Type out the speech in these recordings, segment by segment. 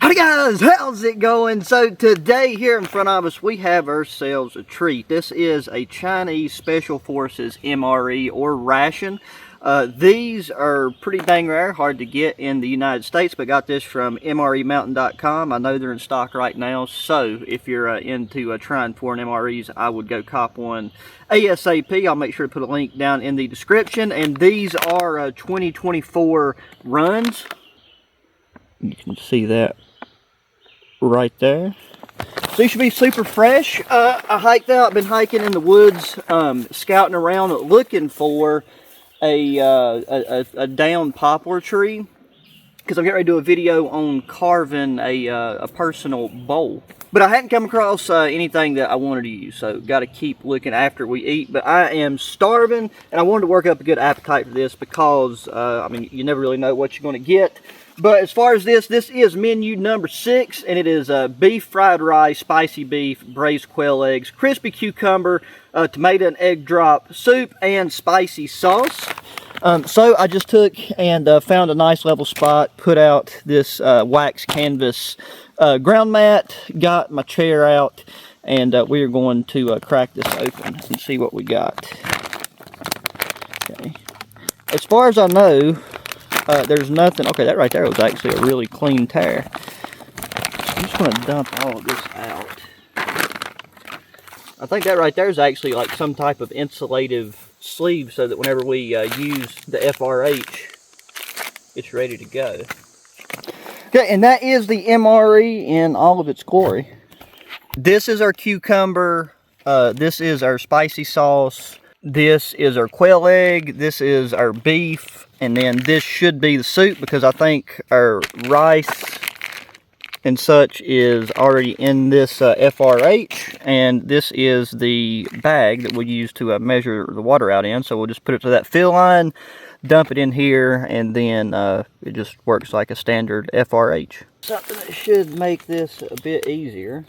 Howdy guys, how's it going? So today here in front of us we have ourselves a treat. This is a Chinese Special Forces MRE or Ration. These are pretty dang rare, hard to get in the United States, but got this from MREmountain.com. I know they're in stock right now, so if you're into trying foreign MREs, I would go cop one ASAP. I'll make sure to put a link down in the description. And these are 2024 runs. You can see that right there. So these should be super fresh. I hiked out, been hiking in the woods, scouting around looking for a downed poplar tree, because I'm getting ready to do a video on carving a personal bowl. But I hadn't come across anything that I wanted to use, so got to keep looking after we eat. But I am starving, and I wanted to work up a good appetite for this because, I mean, you never really know what you're going to get. But as far as this is menu number 6, and it is beef fried rice, spicy beef, braised quail eggs, crispy cucumber, tomato and egg drop soup, and spicy sauce. So I just took and found a nice level spot, put out this wax canvas ground mat, got my chair out, and we are going to crack this open and see what we got. Okay. As far as I know, there's nothing. Okay, that right there was actually a really clean tear. I'm just going to dump all of this out. I think that right there is actually like some type of insulative sleeve so that whenever we use the FRH, it's ready to go. Okay, and that is the MRE in all of its glory. This is our cucumber. This is our spicy sauce. This is our quail egg. This is our beef. And then this should be the soup, because I think our rice and such is already in this FRH. And this is the bag that we use to measure the water out in. So we'll just put it to that fill line, dump it in here, and then it just works like a standard FRH. Something that should make this a bit easier.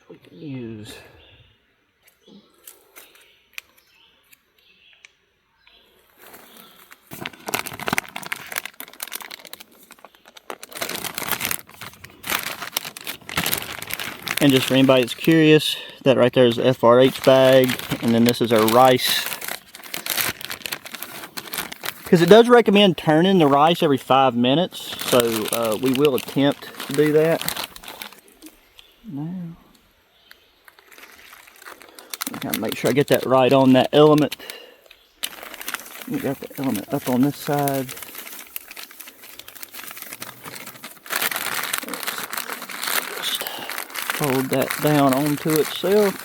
We can use and just for anybody that's curious, that right there is the FRH bag, and then this is our rice. Because it does recommend turning the rice every 5 minutes, so we will attempt to do that. Now, gotta make sure I get that right on that element. We got the element up on this side. Just fold that down onto itself.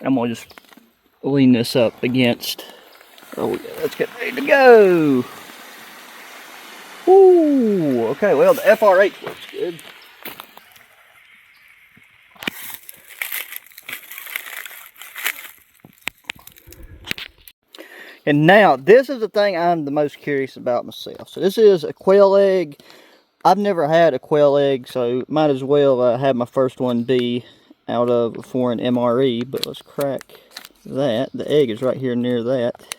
I'm gonna just lean this up against. Oh, let's get ready to go. Ooh, okay, well, the FRH looks good. And now, this is the thing I'm the most curious about myself. So this is a quail egg. I've never had a quail egg, so might as well have my first one be out of a foreign MRE. But let's crack that. The egg is right here near that.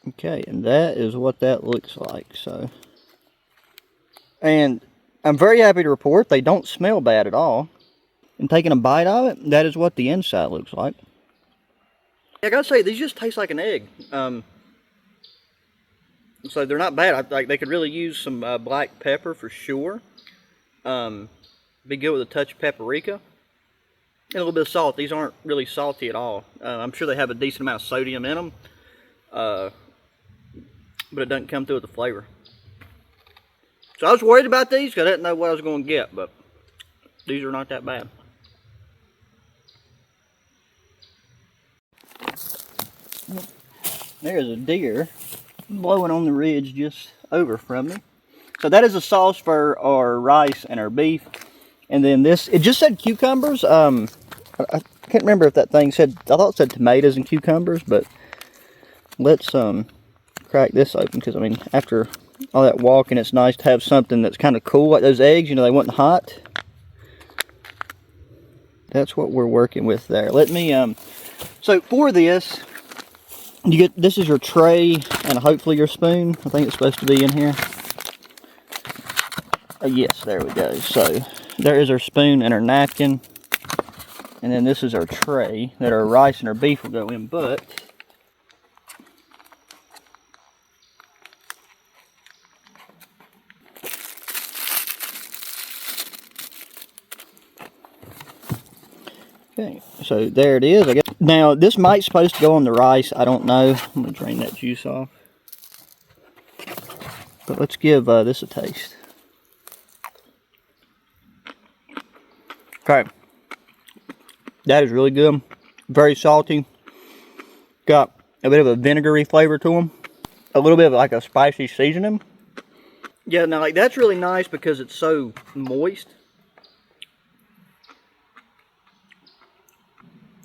Okay, and that is what that looks like. So, and I'm very happy to report they don't smell bad at all. And taking a bite of it, that is what the inside looks like. I gotta say, these just taste like an egg. So they're not bad. Like, they could really use some black pepper for sure. Be good with a touch of paprika and a little bit of salt. These aren't really salty at all. I'm sure they have a decent amount of sodium in them. But it doesn't come through with the flavor. So I was worried about these because I didn't know what I was going to get, but these are not that bad. There's a deer blowing on the ridge just over from me. So that is a sauce for our rice and our beef. And then this, it just said cucumbers. I can't remember if that thing said, I thought it said tomatoes and cucumbers, but let's crack this open, because I mean, after all that walking, it's nice to have something that's kind of cool, like those eggs, you know, they wasn't hot. That's what we're working with there. Let me, so for this, you get, this is your tray and hopefully your spoon. I think it's supposed to be in here. Oh, yes, there we go. So there is our spoon and our napkin. And then this is our tray that our rice and our beef will go in, but okay, so there it is, I guess. Now, this might supposed to go on the rice. I don't know. I'm going to drain that juice off. But let's give this a taste. Okay. That is really good. Very salty. Got a bit of a vinegary flavor to them. A little bit of like a spicy seasoning. Yeah, now like that's really nice because it's so moist.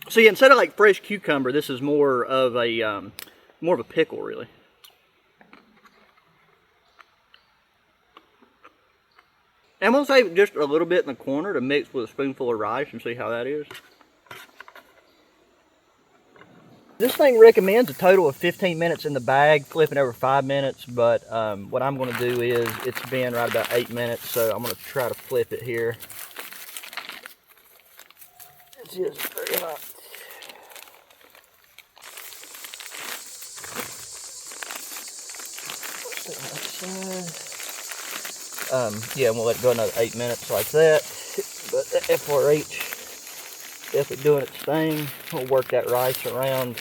See, instead of like fresh cucumber, this is more of a pickle, really. I'm gonna save just a little bit in the corner to mix with a spoonful of rice and see how that is. This thing recommends a total of 15 minutes in the bag, flipping over 5 minutes, but what I'm going to do is, it's been right about 8 minutes, so I'm going to try to flip it here. It's just very hot. Yeah, we'll let it go another 8 minutes like that, but the FRH definitely doing its thing. We'll work that rice around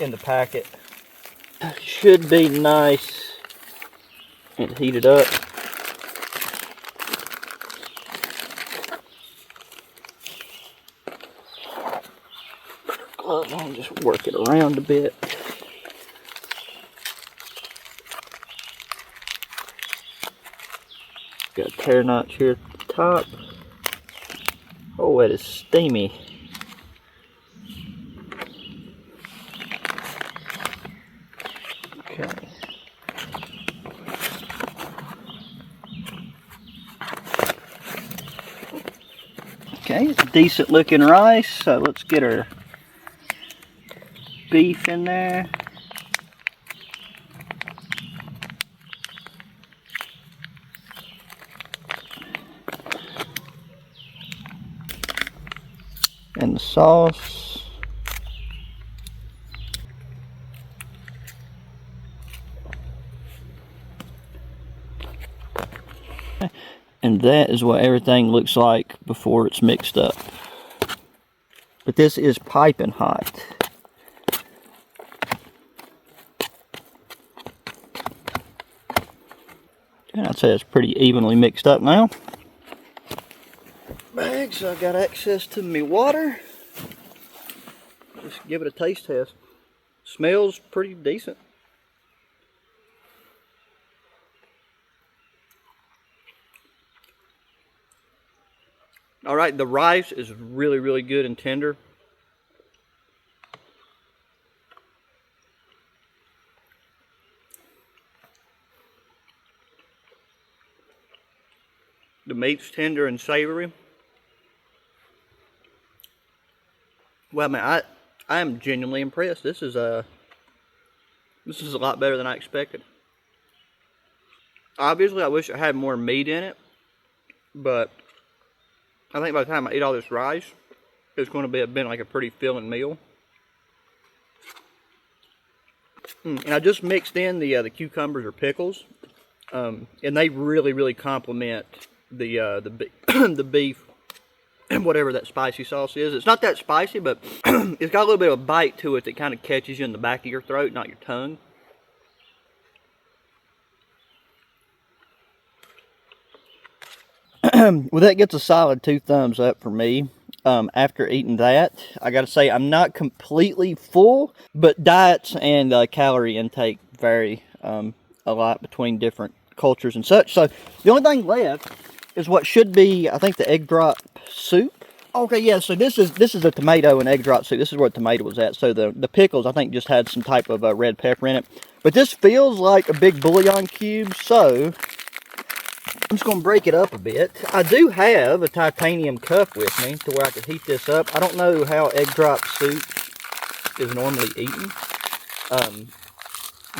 in the packet. Should be nice and heated up. I'll just work it around a bit. Got a tear notch here at the top. Oh, it is steamy. Okay. Okay, it's a decent looking rice, so let's get our beef in there. And the sauce. And that is what everything looks like before it's mixed up. But this is piping hot. And I'd say it's pretty evenly mixed up now. Bag, so I've got access to my water. Just give it a taste test. Smells pretty decent. Alright, the rice is really, really good and tender. The meat's tender and savory. Well, man, I am genuinely impressed. This is a lot better than I expected. Obviously, I wish it had more meat in it, but I think by the time I eat all this rice, it's going to been like a pretty filling meal. And I just mixed in the cucumbers or pickles, and they really, really complement the beef and whatever that spicy sauce is. It's not that spicy, but it's got a little bit of a bite to it that kind of catches you in the back of your throat, not your tongue. Well, that gets a solid 2 thumbs up for me. After eating that, I gotta say I'm not completely full, but diets and calorie intake vary a lot between different cultures and such. So the only thing left is what should be, I think, the egg drop soup. Okay, yeah, so this is a tomato and egg drop soup. This is where the tomato was at. So the pickles, I think, just had some type of red pepper in it. But this feels like a big bouillon cube, so I'm just going to break it up a bit. I do have a titanium cup with me to where I can heat this up. I don't know how egg drop soup is normally eaten.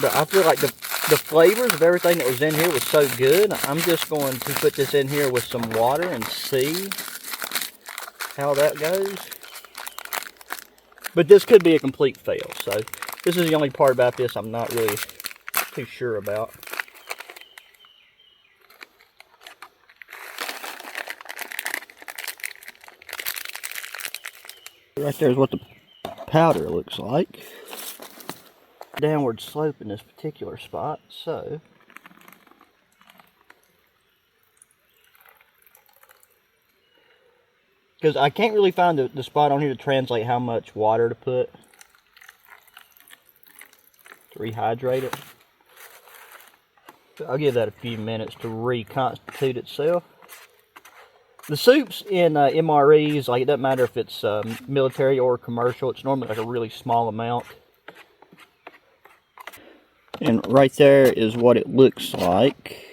But I feel like the flavors of everything that was in here was so good. I'm just going to put this in here with some water and see how that goes. But this could be a complete fail. So this is the only part about this I'm not really too sure about. Right there is what the powder looks like. Downward slope in this particular spot, so because I can't really find the spot on here to translate how much water to put to rehydrate it. So I'll give that a few minutes to reconstitute itself. The soups in MREs, like, it doesn't matter if it's military or commercial, it's normally like a really small amount. And right there is what it looks like.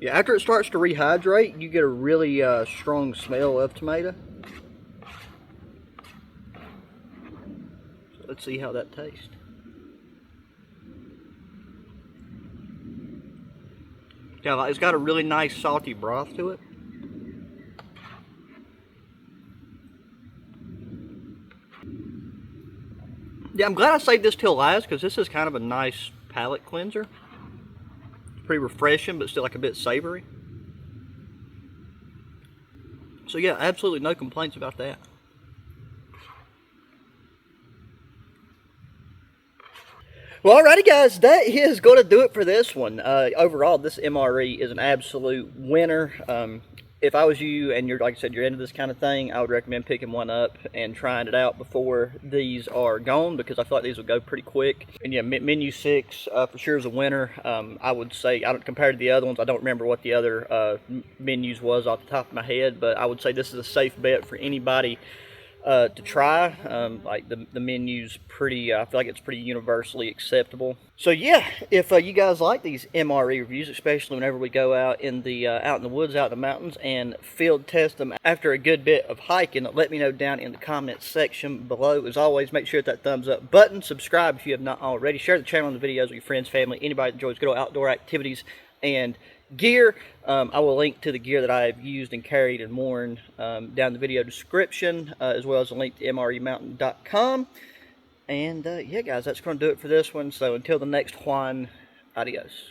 Yeah, after it starts to rehydrate, you get a really strong smell of tomato. So let's see how that tastes. Yeah, it's got a really nice salty broth to it. Yeah, I'm glad I saved this till last because this is kind of a nice palate cleanser. It's pretty refreshing, but still like a bit savory. So yeah, absolutely no complaints about that. Well, alrighty guys, that is going to do it for this one. Overall, this MRE is an absolute winner. If I was you and you're, like I said, you're into this kind of thing, I would recommend picking one up and trying it out before these are gone, because I feel like these will go pretty quick. And yeah, menu 6 for sure is a winner. I would say, compared to the other ones, I don't remember what the other menus was off the top of my head, but I would say this is a safe bet for anybody to try. Like the menu's pretty, I feel like it's pretty universally acceptable. So yeah, if you guys like these MRE reviews, especially whenever we go out in the woods, out in the mountains, and field test them after a good bit of hiking, let me know down in the comments section below. As always, make sure to hit that thumbs up button, subscribe if you have not already, share the channel and the videos with your friends, family, anybody that enjoys good old outdoor activities and gear. I will link to the gear that I have used and carried and worn down in the video description, as well as a link to mremountain.com. And yeah guys, that's going to do it for this one. So until the next one, adios.